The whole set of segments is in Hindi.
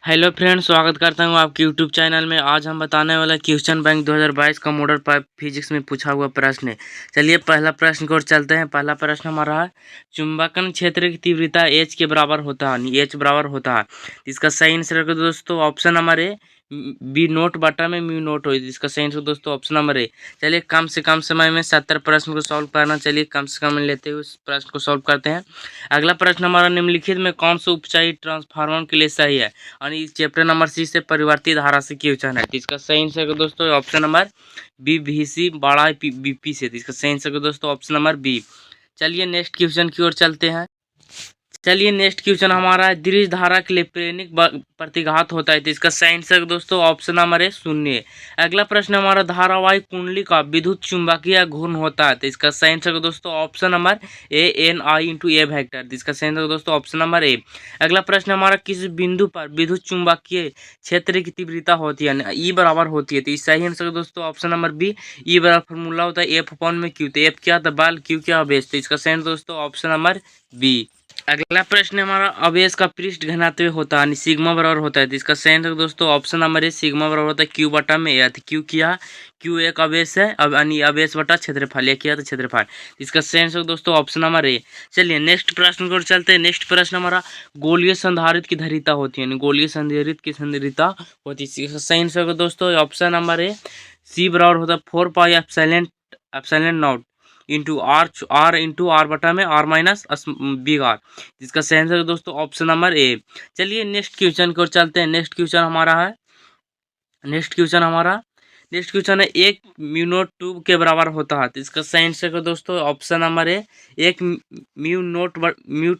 हेलो फ्रेंड्स, स्वागत करता हूं आपके यूट्यूब चैनल में। आज हम बताने वाला क्वेश्चन बैंक 2022 का मॉडल फिजिक्स में पूछा हुआ प्रश्न है। चलिए पहला प्रश्न की ओर चलते हैं। पहला प्रश्न हमारा है, चुंबकन क्षेत्र की तीव्रता एच के बराबर होता है, एच बराबर होता है। इसका सही आंसर है दोस्तों option number A, B naught बटा में म्यू नोट हो। इसका सही आंसर दोस्तों ऑप्शन नंबर ए। चलिए कम से कम समय में 70 प्रश्न को सॉल्व करना, चलिए कम से कम लेते हुए उस प्रश्न को सॉल्व करते हैं। अगला प्रश्न हमारा, निम्नलिखित में कौन सा उपचाई ट्रांसफार्मर के लिए सही है और इस चैप्टर नंबर सी से परिवर्तित धारा से क्वेश्चन है। तो इसका सही आंसर है दोस्तों ऑप्शन नंबर बी, VC बड़ा BP से। तो इसका सही आंसर है दोस्तों ऑप्शन नंबर बी। चलिए नेक्स्ट क्वेश्चन की ओर चलते हैं। चलिए नेक्स्ट क्वेश्चन हमारा है, दृढ़ धारा के लिए प्रेरणिक प्रतिघात होता है। तो इसका सही आंसर दोस्तों ऑप्शन नंबर है शून्य। अगला प्रश्न हमारा, धारावाहिक कुंडली का विद्युत चुंबकीय घूर्ण होता है। तो इसका सही आंसर दोस्तों option number A, NI × A vector. इसका सही आंसर दोस्तों ऑप्शन नंबर ए। अगला प्रश्न हमारा, किस बिंदु पर विद्युत चुंबकीय क्षेत्र की तीव्रता होती है, ई बराबर होती है। तो इस सही आंसर दोस्तों ऑप्शन नंबर बी। ई बराबर फॉर्मूला होता है F/Q। तो F क्या था, बल, Q क्या आवेश। तो इसका सही आंसर दोस्तों ऑप्शन नंबर बी। अगला प्रश्न हमारा, आवेश का पृष्ठ घनत्व होता है सिग्मा बराबर होता है। तो इसका सही आंसर दोस्तों ऑप्शन नंबर ए, सिग्मा बराबर होता है Q बटा में ए। Q क्या, Q एक आवेश है, अब यानी आवेश बटा क्षेत्रफल, ये किया तो क्षेत्रफल। इसका सही आंसर दोस्तों ऑप्शन नंबर ए। चलिए नेक्स्ट प्रश्न को चलते हैं। नेक्स्ट प्रश्न हमारा, गोलीय संधारित्र की धारिता होती है, गोलीय संधारित्र की धारिता होती है। इसका सही आंसर दोस्तों ऑप्शन नंबर ए, C बराबर होता है 4πε0 इंटू आर बटा में R माइनस बिग आर। जिसका सही आंसर है दोस्तों ऑप्शन नंबर ए। चलिए नेक्स्ट क्वेश्चन की ओर चलते हैं। नेक्स्ट क्वेश्चन है, एक म्यू नोट 2 के बराबर होता है। तो इसका सही आंसर है दोस्तों ऑप्शन नंबर ए, एक म्यू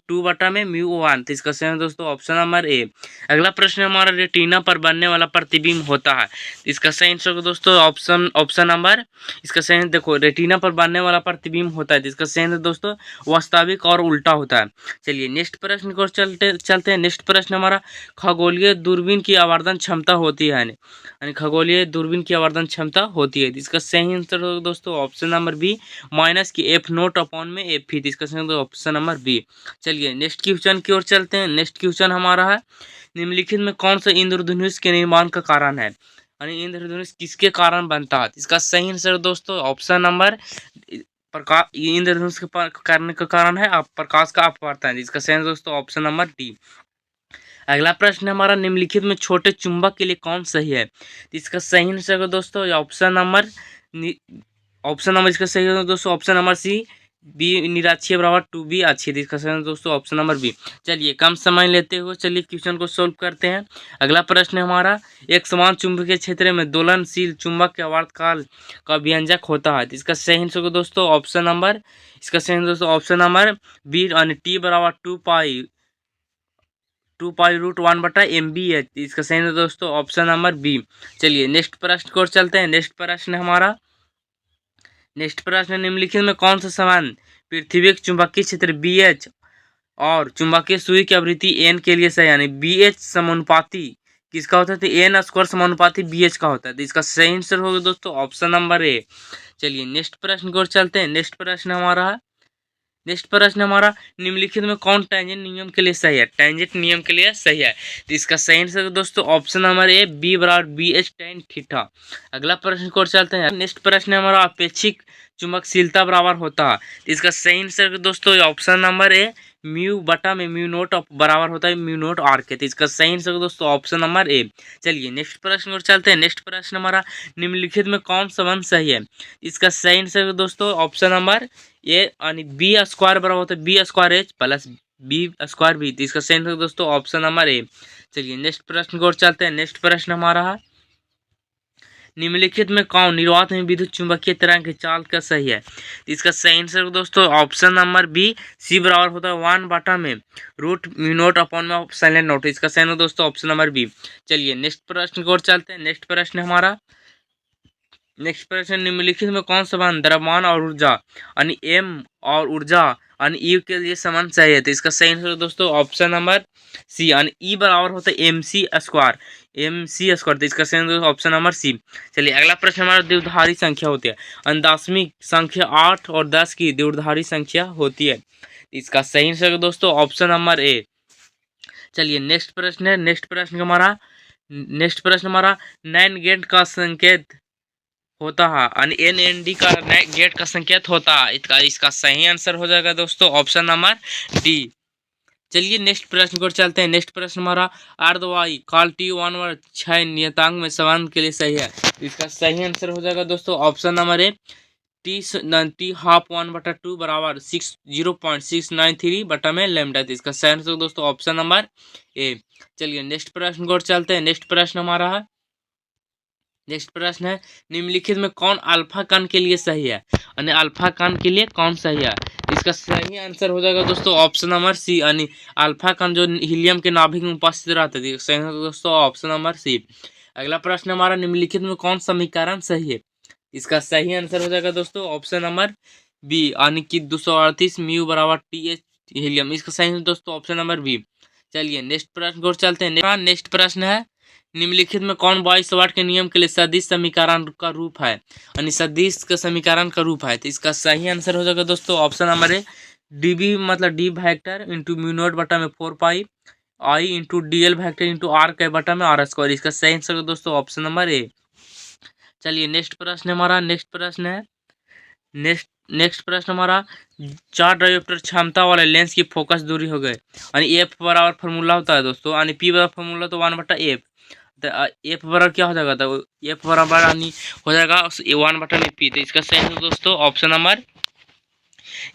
2 बटा में म्यू 1। तो इसका सही आंसर दोस्तों ऑप्शन नंबर ए। अगला प्रश्न हमारा, रेटिना पर बनने वाला प्रतिबिंब होता है। तो इसका सही आंसर दोस्तों ऑप्शन नंबर, इसका सही आंसर देखो, रेटिना पर बनने वाला प्रतिबिंब होता है। तो इसका सही आंसर दोस्तों वास्तविक और उल्टा होता है। चलिए नेक्स्ट प्रश्न को चलते हैं। नेक्स्ट प्रश्न हमारा, खगोलीय दूरबीन की आवर्धन क्षमता होती है, यानी खगोलीय दूरबीन की आवर्धन क्षमता होती है। इसका सही आंसर होगा दोस्तों ऑप्शन नंबर बी, माइनस की F0/F। इसका सही आंसर ऑप्शन नंबर बी। चलिए नेक्स्ट क्वेश्चन की ओर चलते हैं। नेक्स्ट क्वेश्चन हमारा है, निम्नलिखित में कौन सा इंद्रधनुष के निर्माण का कारण है, यानी इंद्रधनुष किसके कारण बनता है। इसका सही आंसर दोस्तों ऑप्शन नंबर प्रकाश, इंद्रधनुष के करने का कारण है प्रकाश का अपवर्तन। इसका सही आंसर दोस्तों ऑप्शन नंबर डी। अगला प्रश्न हमारा, निम्नलिखित में छोटे चुंबक के लिए कौन सही है। तो इसका सही आंसर है दोस्तों ऑप्शन नंबर इसका सही है दोस्तों ऑप्शन नंबर सी, बी निराक्षीय बराबर 2B अच्छी। इसका सही आंसर दोस्तों ऑप्शन नंबर बी। चलिए कम समय लेते हुए चलिए क्वेश्चन को सोल्व करते हैं। अगला प्रश्न हमारा, एक समान चुंबकीय क्षेत्र में दोलनशील चुंबक के आवर्तकाल का व्यंजक होता है। तो इसका सही आंसर दोस्तों ऑप्शन नंबर, इसका सही आंसर दोस्तों ऑप्शन नंबर बी, यानी T बराबर 2π√1 बटा MBH। इसका सही है दोस्तों ऑप्शन नंबर बी। चलिए नेक्स्ट प्रश्न को चलते हैं। नेक्स्ट प्रश्न, निम्नलिखित में कौन सा समान पृथ्वी के चुंबकीय क्षेत्र BH और चुंबकीय सुई की आवृत्ति N के लिए सही, यानी BH समानुपाती किसका होता है, तो N² समानुपाती BH का होता है। तो इसका सही आंसर होगा दोस्तों ऑप्शन नंबर ए। चलिए नेक्स्ट प्रश्न को चलते हैं। नेक्स्ट प्रश्न हमारा, निम्नलिखित में कौन टेंजेंट नियम के लिए सही है, टेंजेंट नियम के लिए सही है। तो इसका सही आंसर दोस्तों ऑप्शन नंबर ए, B बराबर BH tan थीटा। अगला प्रश्न को चलते हैं। नेक्स्ट प्रश्न हमारा, अपेक्षिक चुंबकशीलता बराबर होता है। तो इसका सही आंसर दोस्तों ऑप्शन नंबर ए, म्यू बटा में म्यू नोट बराबर होता है म्यू नोट R के। तो इसका सही आंसर दोस्तों ऑप्शन नंबर ए। चलिए नेक्स्ट प्रश्न को चलते हैं। नेक्स्ट प्रश्न हमारा, निम्नलिखित में कौन सा संबंध सही है। इसका सही आंसर दोस्तों ऑप्शन नंबर ए, यानी B² बराबर होता है B² H plus B² B। तो इसका सही आंसर दोस्तों ऑप्शन नंबर ए। चलिए नेक्स्ट प्रश्न को चलते हैं। नेक्स्ट प्रश्न हमारा है, निम्नलिखित में कौन निर्वात में विद्युत चुंबकीय तरंग की चाल का सही है। तो इसका सही आंसर दोस्तों ऑप्शन नंबर बी, C बराबर होता है 1 बटा में √μ0/ε0। इसका सही आंसर दोस्तों ऑप्शन नंबर बी। चलिए नेक्स्ट प्रश्न को चलते हैं। नेक्स्ट प्रश्न, निम्नलिखित में कौन सा मान द्रव्यमान और ऊर्जा, यानी M और ऊर्जा यानी E के लिए समान सही है। तो इसका सही आंसर दोस्तों ऑप्शन नंबर सी, यानी E बराबर होता है MC²। तो इसका सही आंसर ऑप्शन नंबर सी। चलिए अगला प्रश्न हमारा, द्विधारी संख्या होती है, दशमिक संख्या 8 और 10 की द्विधारी संख्या होती है। इसका सही आंसर दोस्तों ऑप्शन नंबर ए। चलिए नेक्स्ट प्रश्न है, नेक्स्ट प्रश्न हमारा नैन गेट का संकेत होता है यानी NND का गेट का संकेत होता है। इसका सही आंसर हो जाएगा दोस्तों ऑप्शन नंबर डी। चलिए नेक्स्ट प्रश्न को चलते हैं। नेक्स्ट प्रश्न हमारा अर्धवाई काल T1 6 नियतांक में समान के लिए सही है। इसका सही आंसर हो जाएगा दोस्तों option number A T half 1/2 बराबर 0.693 बटा में लेमडा। इसका सही आंसर दोस्तों ऑप्शन नंबर ए। चलिए नेक्स्ट प्रश्न को चलते हैं। नेक्स्ट प्रश्न हमारा है, नेक्स्ट प्रश्न है निम्नलिखित में कौन अल्फा कण के लिए सही है यानी अल्फा कण के लिए कौन सही है। इसका सही आंसर हो जाएगा दोस्तों ऑप्शन नंबर सी यानी अल्फा कण जो हीलियम के नाभिक में उपस्थित रहते थे। सही आंसर दोस्तों ऑप्शन नंबर सी। अगला प्रश्न हमारा निम्नलिखित में कौन समीकरण सही है। इसका सही आंसर हो जाएगा दोस्तों ऑप्शन नंबर बी यानी कि 238 म्यू बराबर TH हीलियम। इसका सही आंसर दोस्तों ऑप्शन नंबर बी। चलिए नेक्स्ट प्रश्न को चलते हैं। नेक्स्ट प्रश्न है निम्नलिखित में कौन बॉयस-वार्ट के नियम के लिए सदिश समीकरण का रूप है यानी सदिश का समीकरण का रूप है। तो इसका सही आंसर हो जाएगा दोस्तों ऑप्शन नंबर ए DB मतलब D vector into mu not बटा में 4 pi I into DL vector into R के बटा में R स्क्वायर। इसका सही आंसर दोस्तों ऑप्शन नंबर ए। चलिए नेक्स्ट प्रश्न हमारा, नेक्स्ट प्रश्न हमारा 4 डायोप्टर क्षमता वाले लेंस की फोकस दूरी हो गए यानी एफ बराबर फार्मूला होता है दोस्तों यानी पी बराबर फार्मूला तो 1/f। तो एफ बराबर क्या हो जाएगा, तो एफ बराबर यानी हो जाएगा 1/p। तो इसका सही आंसर दोस्तों ऑप्शन नंबर,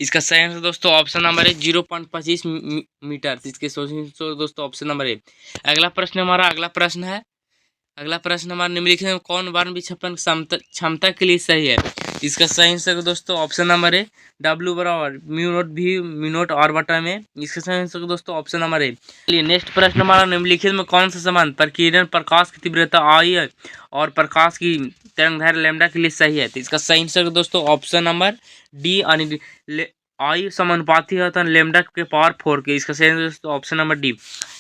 इसका सही आंसर दोस्तों ऑप्शन नंबर है 0.25 मीटर। इसके दोस्तों ऑप्शन नंबर है। अगला प्रश्न हमारा निम्नलिखित में कौन वर्ण विक्षेपण क्षमता के लिए सही है। इसका सही आंसर दोस्तों ऑप्शन नंबर है W बराबर म्यू नॉट भी म्यू नॉट R बटा में। इसका सही आंसर दोस्तों ऑप्शन नंबर है। चलिए नेक्स्ट प्रश्न हमारा निम्नलिखित में कौन सा संबंध प्रकीर्णन प्रकाश की तीव्रता आई है और प्रकाश की तरंगदैर्घ्य लैम्डा के लिए सही है। तो इसका सही आंसर दोस्तों ऑप्शन नंबर डी यानी आई समानुपाती है लैम्डा के पावर 4 के। इसका सही दोस्तों ऑप्शन नंबर डी।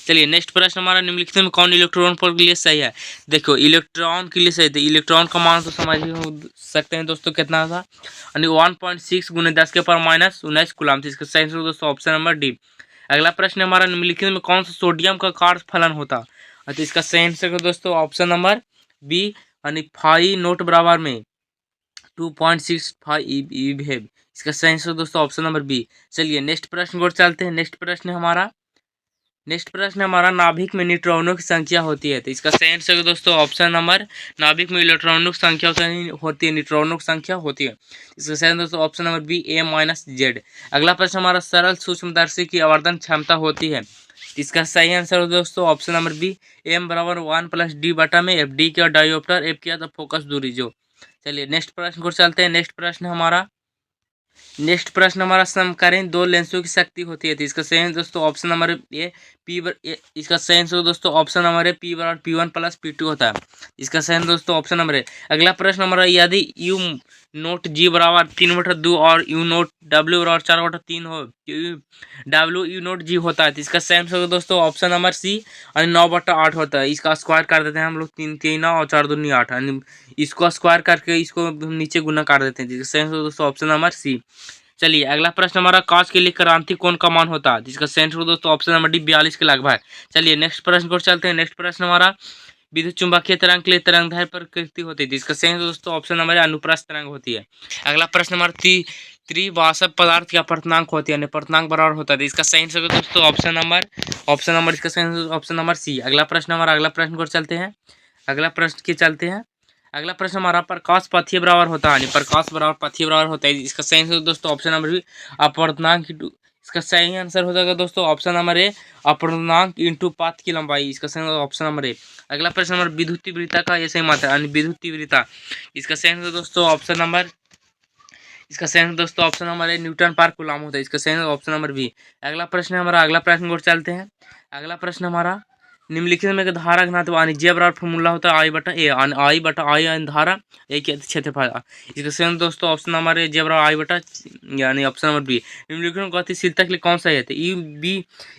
चलिए नेक्स्ट प्रश्न हमारा निम्नलिखित में कौन इलेक्ट्रॉन के लिए सही है। देखो इलेक्ट्रॉन के लिए सही थे, इलेक्ट्रॉन का मान तो समझ सकते हैं दोस्तों कितना था यानी 1.6 × 10⁻⁻19 कूलम। इसका सही आंसर दोस्तों ऑप्शन नंबर डी। अगला प्रश्न हमारा निम्नलिखित में कौन सा सोडियम का कार्य फलन होता। तो इसका सही आंसर दोस्तों ऑप्शन नंबर बी यानी 5 नोट बराबर में 2.65 ईव। इसका सही आंसर दोस्तों ऑप्शन नंबर बी। चलिए नेक्स्ट प्रश्न को चलते हैं। नेक्स्ट प्रश्न हमारा नाभिक में न्यूट्रॉनों की संख्या होती है। तो इसका सही आंसर दोस्तों ऑप्शन नंबर नाभिक में इलेक्ट्रॉनों की संख्या होती है, न्यूट्रॉनों की संख्या होती है। इसका सही आंसर दोस्तों ऑप्शन नंबर बी A-Z। अगला प्रश्न हमारा सरल सूक्ष्मदर्शी की आवर्धन क्षमता होती है। इसका सही आंसर दोस्तों ऑप्शन नंबर बी M बराबर 1 + D बटा में F। D क्या डायोप्टर, F क्या तो फोकस दूरी जो। चलिए नेक्स्ट प्रश्न को चलते हैं। नेक्स्ट प्रश्न हमारा समकालीन दो लेंसों की शक्ति होती है। तो इसका सही आंसर दोस्तों ऑप्शन नंबर ए इसका सही आंसर दोस्तों ऑप्शन नंबर है P बराबर P1 + P2 होता है। इसका सही आंसर दोस्तों ऑप्शन नंबर है। अगला प्रश्न हमारा यदि U नोट G बराबर 3/2 और U नोट W बराबर 4/3 हो, W U नोट G होता है। तो इसका सही आंसर दोस्तों ऑप्शन नंबर सी और 9/8 होता है। इसका स्क्वायर कर देते हैं हम लोग 3 3 9 और 4 2 8 यानी इसको स्क्वायर करके इसको नीचे गुना कर देते हैं। जिसका सही आंसर दोस्तों ऑप्शन नंबर सी। चलिए अगला प्रश्न हमारा कांच के लिए क्रांति कोण का मान होता है। जिसका सही आंसर दोस्तों ऑप्शन नंबर डी 42 के लगभग। चलिए नेक्स्ट प्रश्न को चलते हैं। नेक्स्ट प्रश्न हमारा विद्युत चुंबकीय तरंग के लिए तरंगदैर्घ्य प्रकृति होती है। जिसका सही आंसर दोस्तों ऑप्शन नंबर अनुप्रस्थ तरंग होती है। अगला प्रश्न हमारा त्रिवाष्प पदार्थ का अपर्तनांक होती है, अपर्तनांक बराबर होता है। इसका सही आंसर दोस्तों ऑप्शन नंबर इसका सही आंसर ऑप्शन नंबर सी। अगला प्रश्न को चलते हैं। अगला प्रश्न हमारा प्रकाश पथीय बराबर होता है, प्रकाश बराबर पथीय बराबर होता है। इसका सही आंसर दोस्तों ऑप्शन नंबर बी अपर्तनांक। इसका सही आंसर हो जाएगा दोस्तों ऑप्शन नंबर ए अपर्तनांक इंटू पाथ की लंबाई। इसका सही ऑप्शन नंबर ए। अगला प्रश्न नंबर विद्युत तीव्रता का ये सही मात्रा यानी विद्युत तीव्रता। इसका सही आंसर दोस्तों ऑप्शन नंबर है न्यूटन पर कूलम होता है। इसका सही ऑप्शन नंबर बी। अगला प्रश्न को चलते हैं। अगला प्रश्न हमारा निम्नलिखित में धारा घनत्व यानी J बराबर फॉर्मूला होता है I/A धारा एक क्षेत्रफल। इसका सही दोस्तों ऑप्शन नंबर है J बराबर I यानी ऑप्शन नंबर बी। निम्नलिखित में गतिशीलता के लिए कौन सा है तो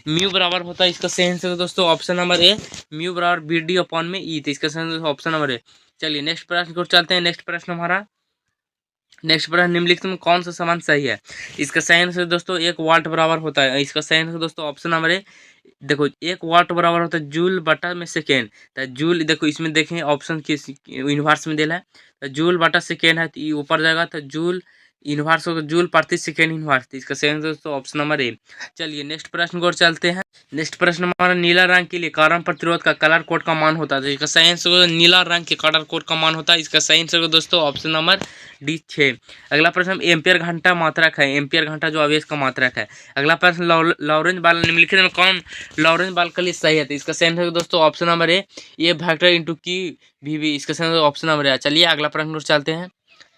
म्यू बराबर होता है। इसका सही आंसर दोस्तों ऑप्शन नंबर ए म्यू बराबर BD/E। तो इसका सही ऑप्शन नंबर है। चलिए नेक्स्ट प्रश्न को चलते हैं। नेक्स्ट प्रश्न हमारा नेक्स्ट प्रश्न, निम्नलिखित में कौन सा समान सही है? इसका सही आंसर दोस्तों 1 वाट बराबर होता है। इसका सही आंसर दोस्तों ऑप्शन नंबर ए। देखो 1 वाट बराबर होता है जूल बटा में सेकेंड। तो जूल, देखो इसमें देखें ऑप्शन किस यूनिवर्स में दिला है, तो जूल बटा सेकेंड है, तो ये ऊपर जाएगा, तो जूल इन्वर्स होगा जूल प्रति सेकेंड इन्वर्स। तो इसका सही आंसर दोस्तों ऑप्शन नंबर ए। चलिए नेक्स्ट प्रश्न को और चलते हैं। नेक्स्ट प्रश्न हमारा, नीला रंग के लिए कारण प्रतिरोध का कलर कोड का मान होता है। तो इसका सही आंसर नीला रंग के कलर कोड का मान होता है। इसका सही आंसर दोस्तों ऑप्शन नंबर डी 6। अगला प्रश्न, एम्पियर घंटा मात्रक है। एम्पियर घंटा जो आवेश का मात्रक है। अगला प्रश्न, लॉरेंज बाल निम्नलिखित में कौन लॉरेंज बाल के लिए सही है? तो इसका सही आंसर दोस्तों ऑप्शन नंबर ए, ये फैक्टर इंटू की भी। इसका सही आंसर ऑप्शन नंबर ए। चलिए अगला प्रश्न को चलते हैं।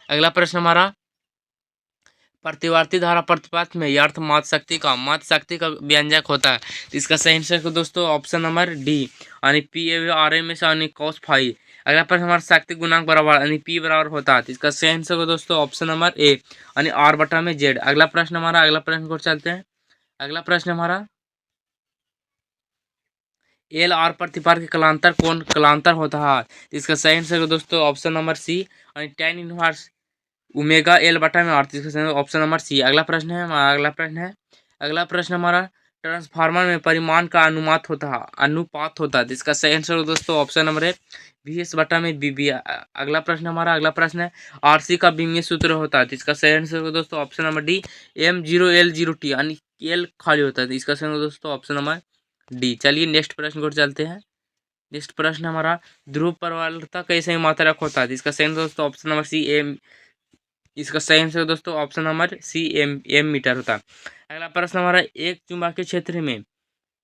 अगला प्रश्न हमारा, प्रतिवर्ती धारा प्रतिपात में अर्थ मात शक्ति का व्यंजक होता है। तो इसका सही आंसर दोस्तों ऑप्शन नंबर डी, यानी P A R M S यानी कॉस फाई। अगला प्रश्न हमारा, शक्ति गुणांक बराबर यानी पी बराबर होता है। तो इसका सही आंसर दोस्तों ऑप्शन नंबर ए, यानी आर बटा में जेड। अगला प्रश्न हमारा, अगला प्रश्न को चलते हैं। अगला प्रश्न हमारा, एल आर प्रतिपात के कलांतर होता है। तो इसका सही आंसर दोस्तों ऑप्शन नंबर सी, यानी tan इनवर्स ओमेगा एल बटा में आर। ऑप्शन नंबर सी। अगला प्रश्न है हमारा, अगला प्रश्न हमारा, ट्रांसफार्मर में परिमाण का अनुपात होता है। इसका सही आंसर दोस्तों ऑप्शन नंबर है वी एस बटा में बी बी। अगला प्रश्न हमारा, अगला प्रश्न है, आरसी का विमीय सूत्र होता है। इसका सही आंसर दोस्तों ऑप्शन नंबर डी, M0L0T, यानी एल खाली होता है। इसका सही आंसर दोस्तों ऑप्शन नंबर डी। चलिए नेक्स्ट प्रश्न को चलते हैं। नेक्स्ट प्रश्न हमारा, ध्रुव प्रवलता कैसे मात्रक होता है? इसका सही आंसर दोस्तों ऑप्शन नंबर सी, एम। इसका सही आंसर दोस्तों option number C, M metre होता है। अगला प्रश्न हमारा, एक चुंबकीय क्षेत्र में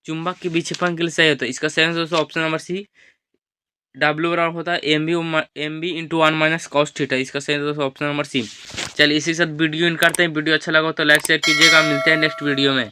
चुंबक के विक्षेपण के लिए सही होता है। इसका सही आंसर दोस्तों ऑप्शन नंबर सी, डब्ल्यू बराबर होता है एम बी इंटू 1 - cos थीटा। इसका सही आंसर दोस्तों ऑप्शन नंबर सी। चलिए इसी के साथ वीडियो इन करते हैं। वीडियो अच्छा लगा तो लाइक शेयर कीजिएगा। मिलते हैं नेक्स्ट वीडियो में।